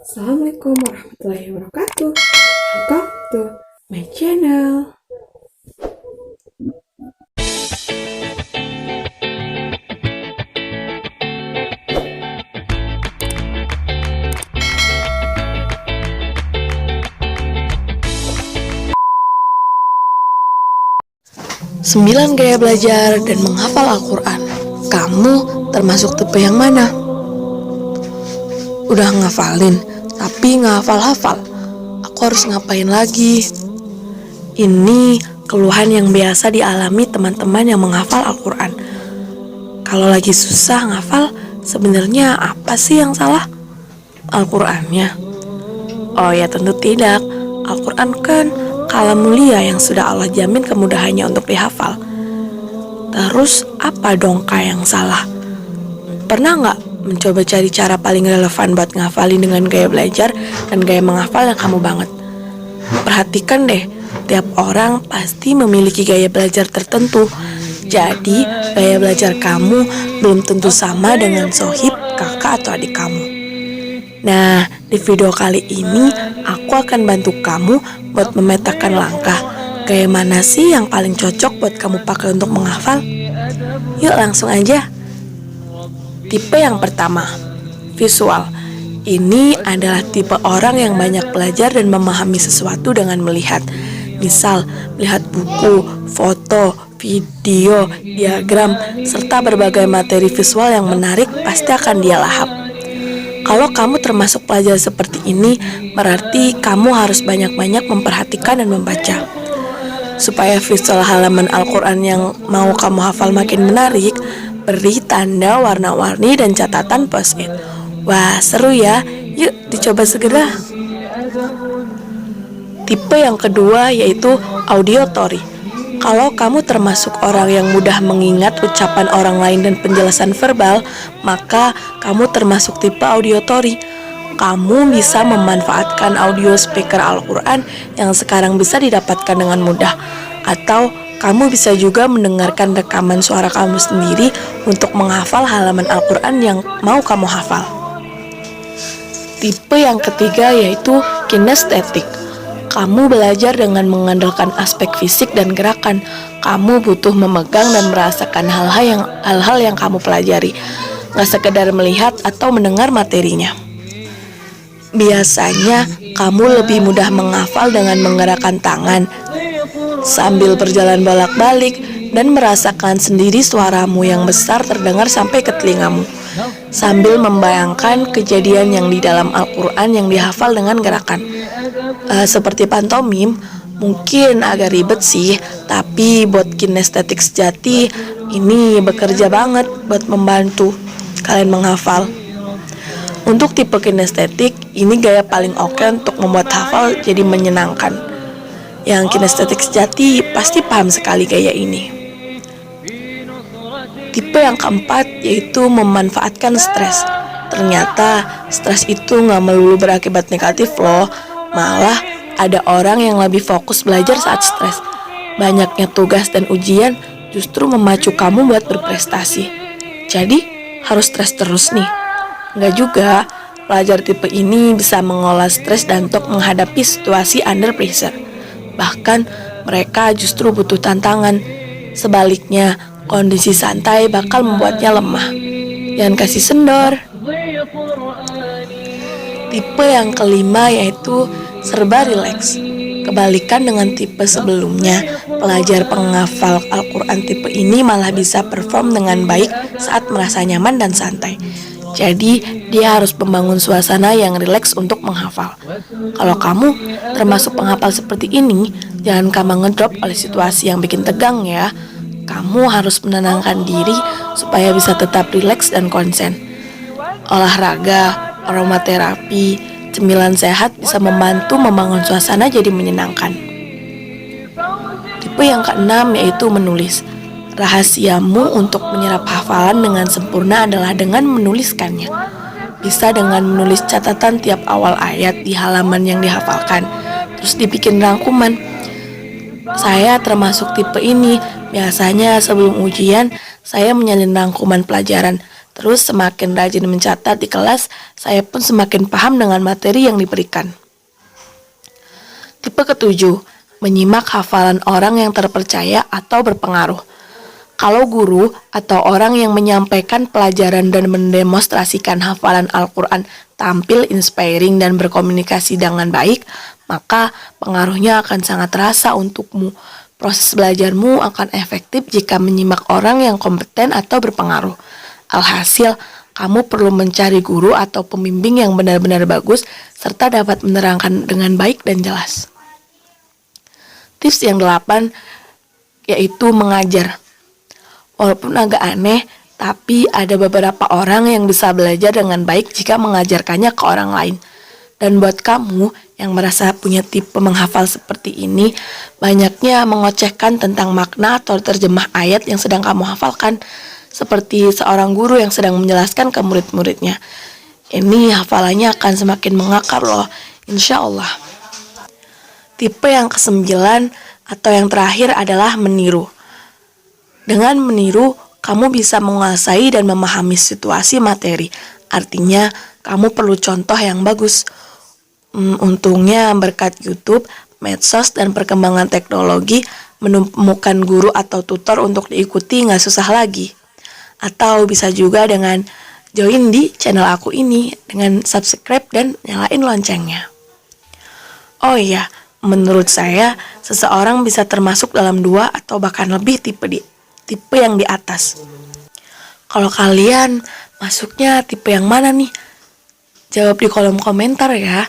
Assalamualaikum warahmatullahi wabarakatuh. Welcome to my channel. Sembilan gaya belajar dan menghafal Al-Quran. Kamu termasuk tipe yang mana? Udah ngafalin, tapi nggak hafal-hafal. Aku harus ngapain lagi? Ini keluhan yang biasa dialami teman-teman yang menghafal Al-Quran. Kalau lagi susah ngafal, sebenarnya apa sih yang salah? Al-Qurannya? Oh ya, tentu tidak. Al-Quran kan kalam mulia yang sudah Allah jamin kemudahannya untuk dihafal. Terus apa dong yang salah? Pernah nggak mencoba cari cara paling relevan buat ngafalin dengan gaya belajar dan gaya menghafal yang kamu banget? Perhatikan deh, tiap orang pasti memiliki gaya belajar tertentu. Jadi gaya belajar kamu belum tentu sama dengan sohib, kakak, atau adik kamu. Nah, di video kali ini aku akan bantu kamu buat memetakan langkah gaya mana sih yang paling cocok buat kamu pakai untuk menghafal. Yuk langsung aja. Tipe yang pertama, visual. Ini adalah tipe orang yang banyak belajar dan memahami sesuatu dengan melihat. Misal, melihat buku, foto, video, diagram, serta berbagai materi visual yang menarik pasti akan dia lahap. Kalau kamu termasuk pelajar seperti ini, berarti kamu harus banyak-banyak memperhatikan dan membaca. Supaya visual halaman Al-Quran yang mau kamu hafal makin menarik, beri tanda warna-warni dan catatan post-it. Wah, seru ya. Yuk dicoba segera. Tipe yang kedua yaitu auditory. Kalau kamu termasuk orang yang mudah mengingat ucapan orang lain dan penjelasan verbal, maka kamu termasuk tipe auditory. Kamu bisa memanfaatkan audio speaker Al-Quran yang sekarang bisa didapatkan dengan mudah. Atau kamu bisa juga mendengarkan rekaman suara kamu sendiri untuk menghafal halaman Al-Quran yang mau kamu hafal. Tipe yang ketiga yaitu kinestetik. Kamu belajar dengan mengandalkan aspek fisik dan gerakan. Kamu butuh memegang dan merasakan hal-hal yang kamu pelajari, gak sekedar melihat atau mendengar materinya. Biasanya kamu lebih mudah menghafal dengan menggerakkan tangan, sambil berjalan bolak-balik dan merasakan sendiri suaramu yang besar terdengar sampai ke telingamu, sambil membayangkan kejadian yang di dalam Al-Quran yang dihafal dengan gerakan. Seperti pantomim, mungkin agak ribet sih, tapi buat kinestetik sejati ini bekerja banget buat membantu kalian menghafal. Untuk tipe kinestetik, ini gaya paling oke untuk membuat hafal jadi menyenangkan. Yang kinestetik sejati pasti paham sekali gaya ini. Tipe yang keempat yaitu memanfaatkan stres. Ternyata stres itu gak melulu berakibat negatif loh. Malah ada orang yang lebih fokus belajar saat stres. Banyaknya tugas dan ujian justru memacu kamu buat berprestasi. Jadi harus stres terus nih? Enggak juga. Pelajar tipe ini bisa mengolah stres dan untuk menghadapi situasi under pressure. Bahkan mereka justru butuh tantangan. Sebaliknya, kondisi santai bakal membuatnya lemah. Jangan kasih kendor. Tipe yang kelima yaitu serba rileks. Kebalikan dengan tipe sebelumnya, pelajar penghafal Al-Quran tipe ini malah bisa perform dengan baik saat merasa nyaman dan santai. Jadi dia harus membangun suasana yang rileks untuk menghafal. Kalau kamu termasuk penghafal seperti ini, jangan gampang ngedrop oleh situasi yang bikin tegang ya. Kamu harus menenangkan diri supaya bisa tetap rileks dan konsen. Olahraga, aromaterapi, cemilan sehat bisa membantu membangun suasana jadi menyenangkan. Tipe yang keenam yaitu menulis. Rahasiamu untuk menyerap hafalan dengan sempurna adalah dengan menuliskannya. Bisa dengan menulis catatan tiap awal ayat di halaman yang dihafalkan, terus dibikin rangkuman. Saya termasuk tipe ini. Biasanya sebelum ujian, saya menyalin rangkuman pelajaran. Terus semakin rajin mencatat di kelas, saya pun semakin paham dengan materi yang diberikan. Tipe ketujuh, menyimak hafalan orang yang terpercaya atau berpengaruh. Kalau guru atau orang yang menyampaikan pelajaran dan mendemonstrasikan hafalan Al-Quran tampil inspiring dan berkomunikasi dengan baik, maka pengaruhnya akan sangat terasa untukmu. Proses belajarmu akan efektif jika menyimak orang yang kompeten atau berpengaruh. Alhasil, kamu perlu mencari guru atau pembimbing yang benar-benar bagus serta dapat menerangkan dengan baik dan jelas. Tips yang 8 yaitu mengajar. Walaupun agak aneh, tapi ada beberapa orang yang bisa belajar dengan baik jika mengajarkannya ke orang lain. Dan buat kamu yang merasa punya tipe menghafal seperti ini, banyaknya mengocehkan tentang makna atau terjemah ayat yang sedang kamu hafalkan, seperti seorang guru yang sedang menjelaskan ke murid-muridnya. Ini hafalannya akan semakin mengakar loh, insya Allah. Tipe yang ke-9 atau yang terakhir adalah meniru. Dengan meniru, kamu bisa menguasai dan memahami situasi materi. Artinya, kamu perlu contoh yang bagus. Untungnya berkat YouTube, medsos, dan perkembangan teknologi, menemukan guru atau tutor untuk diikuti nggak susah lagi. Atau bisa juga dengan join di channel aku ini dengan subscribe dan nyalain loncengnya. Oh iya, menurut saya seseorang bisa termasuk dalam 2 atau bahkan lebih tipe yang di atas. Kalau kalian masuknya tipe yang mana nih? Jawab di kolom komentar ya.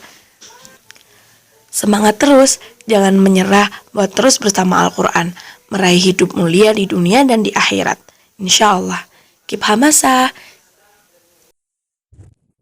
Semangat terus, jangan menyerah buat terus bersama Al-Quran, meraih hidup mulia di dunia dan di akhirat. Insya Allah. Keep hamasa.